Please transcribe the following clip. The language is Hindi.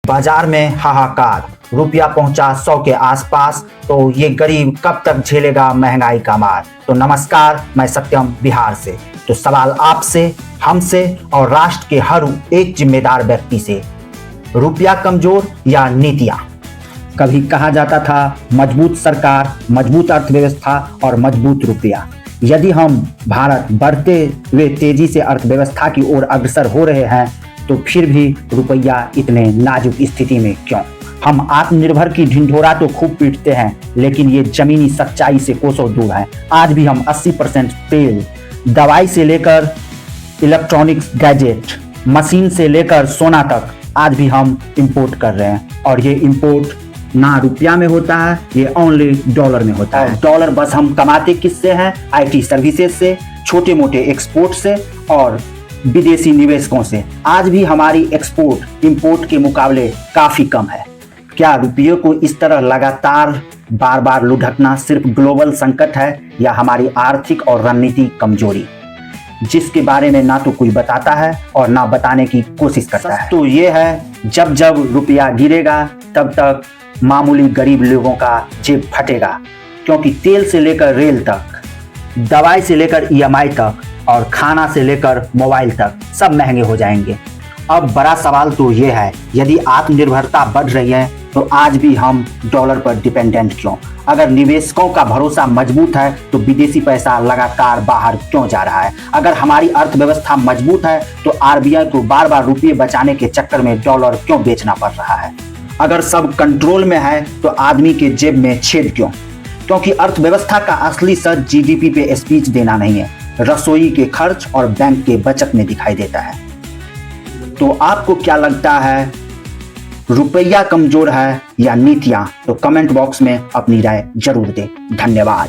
बाजार में हाहाकार, रुपया पहुंचा 100 के आसपास, तो ये गरीब कब तक झेलेगा महंगाई का मार। तो नमस्कार, मैं सत्यम बिहार से। तो सवाल आपसे, हमसे और राष्ट्र के हर एक जिम्मेदार व्यक्ति से, रुपया कमजोर या नीतियां। कभी कहा जाता था मजबूत सरकार, मजबूत अर्थव्यवस्था और मजबूत रुपया। यदि हम भारत बढ़ते हुए तेजी से अर्थव्यवस्था की ओर अग्रसर हो रहे हैं, तो फिर भी रुपया इतने नाजुक स्थिति में क्यों। हम आत्मनिर्भर की ढिंढोरा तो खूब पीटते हैं, लेकिन ये जमीनी सच्चाई से कोसों दूर है। आज भी हम 80% तेल, दवाई से लेकर इलेक्ट्रॉनिक्स गैजेट, मशीन से लेकर सोना तक आज भी हम इंपोर्ट कर रहे हैं। और ये इंपोर्ट ना रुपया में होता है, ये ओनली डॉलर में होता है। डॉलर बस हम कमाते किससे हैं? आईटी सर्विसेज से, छोटे मोटे एक्सपोर्ट से और विदेशी निवेशकों से। आज भी हमारी एक्सपोर्ट इंपोर्ट के मुकाबले काफी कम है। क्या रुपये को इस तरह लगातार बार बार लुढ़कना सिर्फ ग्लोबल संकट है, या हमारी आर्थिक और रणनीतिक कमजोरी, जिसके बारे में ना तो कोई बताता है और ना बताने की कोशिश करता है? तो ये है, जब जब रुपया गिरेगा तब तक मामूली गरीब लोगों का जेब फटेगा, क्योंकि तेल से लेकर रेल तक, दवाई से लेकर ईएमआई तक और खाना से लेकर मोबाइल तक सब महंगे हो जाएंगे। अब बड़ा सवाल तो ये है, यदि आत्मनिर्भरता बढ़ रही है तो आज भी हम डॉलर पर डिपेंडेंट क्यों? अगर निवेशकों का भरोसा मजबूत है तो विदेशी पैसा लगातार बाहर क्यों जा रहा है? अगर हमारी अर्थव्यवस्था मजबूत है तो आरबीआई को बार बार रुपये बचाने के चक्कर में डॉलर क्यों बेचना पड़ रहा है? अगर सब कंट्रोल में है तो आदमी के जेब में छेद क्यों? क्योंकि अर्थव्यवस्था का असली सच जीडीपी पे स्पीच देना नहीं है, रसोई के खर्च और बैंक के बचत में दिखाई देता है। तो आपको क्या लगता है, रुपया कमजोर है या नीतियां? तो कमेंट बॉक्स में अपनी राय जरूर दें। धन्यवाद।